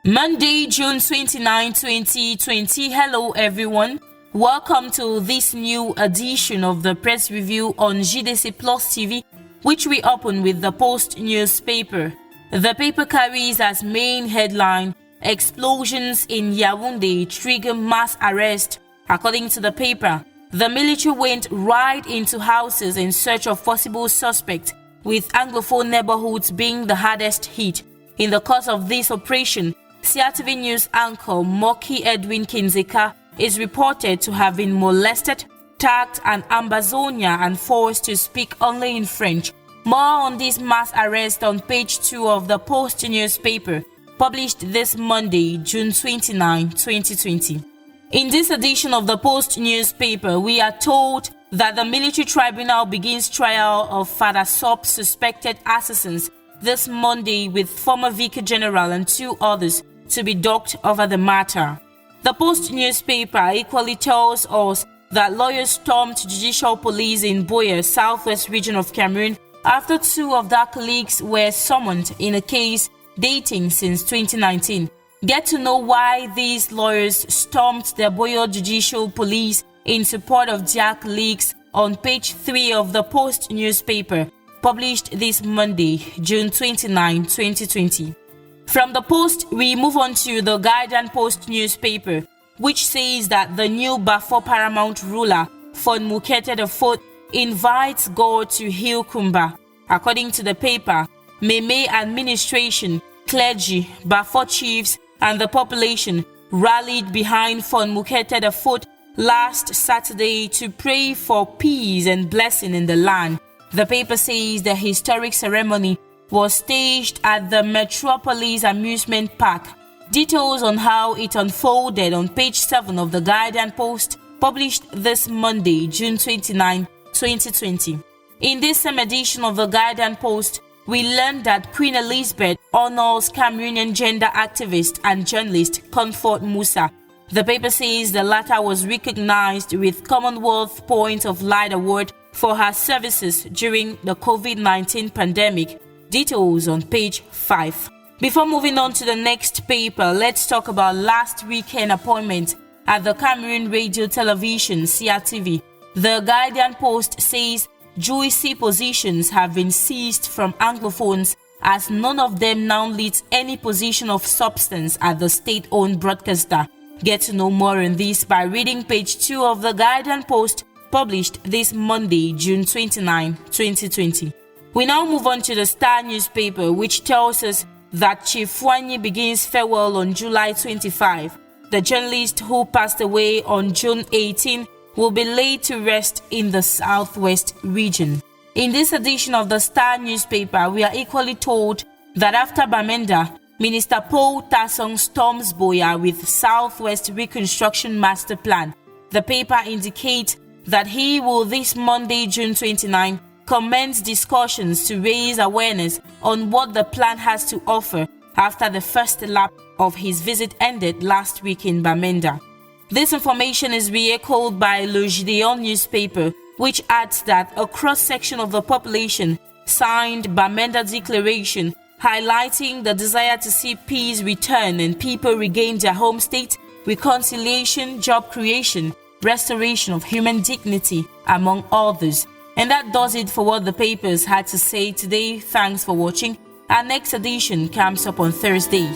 Monday, June 29, 2020. Hello everyone. Welcome to this new edition of the press review on JDCPlus TV, which we open with the Post newspaper. The paper carries as main headline, "Explosions in Yaounde trigger mass arrest." According to the paper, the military went right into houses in search of possible suspects, with Anglophone neighborhoods being the hardest hit. In the course of this operation, CRTV News anchor Moki Edwin Kinzeka is reported to have been molested, tagged an Ambazonia and forced to speak only in French. More on this mass arrest on page 2 of the Post newspaper, published this Monday, June 29, 2020. In this edition of the Post newspaper, we are told that the military tribunal begins trial of Father Sop's suspected assassins this Monday, with former Vicar General and 2 others to be docked over the matter. The Post newspaper equally tells us that lawyers stormed judicial police in Buea, southwest region of Cameroon, after 2 of their colleagues were summoned in a case dating since 2019. Get to know why these lawyers stormed the Buea judicial police in support of their colleagues on page 3 of the Post newspaper, published this Monday, June 29, 2020. From the Post, we move on to the Guardian Post newspaper, which says that the new Bafo paramount ruler, Fon Mukete IV, invites God to heal Kumba. According to the paper, Meme administration, clergy, Bafo chiefs, and the population rallied behind Fon Mukete IV last Saturday to pray for peace and blessing in the land. The paper says the historic ceremony was staged at the Metropolis Amusement Park. Details on how it unfolded on page 7 of the Guardian Post, published this Monday, June 29, 2020. In this same edition of the Guardian Post, we learned that Queen Elizabeth honors Cameroonian gender activist and journalist Comfort Mussa. The paper says the latter was recognized with Commonwealth Point of Light Award for her services during the COVID-19 pandemic. Details on page 5. Before moving on to the next paper, let's talk about last weekend appointment at the Cameroon Radio Television CRTV. The Guardian Post says juicy positions have been seized from Anglophones, as none of them now leads any position of substance at the state-owned broadcaster. Get to know more on this by reading page 2 of the Guardian Post, published this Monday, June 29, 2020. We now move on to the Star newspaper, which tells us that Chief Wanyi begins farewell on July 25. The journalist who passed away on June 18 will be laid to rest in the southwest region. In this edition of the Star newspaper, we are equally told that after Bamenda, Minister Paul Tasong storms Buea with Southwest Reconstruction Master Plan. The paper indicates that he will this Monday, June 29, commence discussions to raise awareness on what the plan has to offer after the first lap of his visit ended last week in Bamenda. This information is re-echoed by Le Gideon newspaper, which adds that a cross-section of the population signed Bamenda Declaration, highlighting the desire to see peace return and people regain their home state, reconciliation, job creation, restoration of human dignity, among others. And that does it for what the papers had to say today. Thanks for watching. Our next edition comes up on Thursday.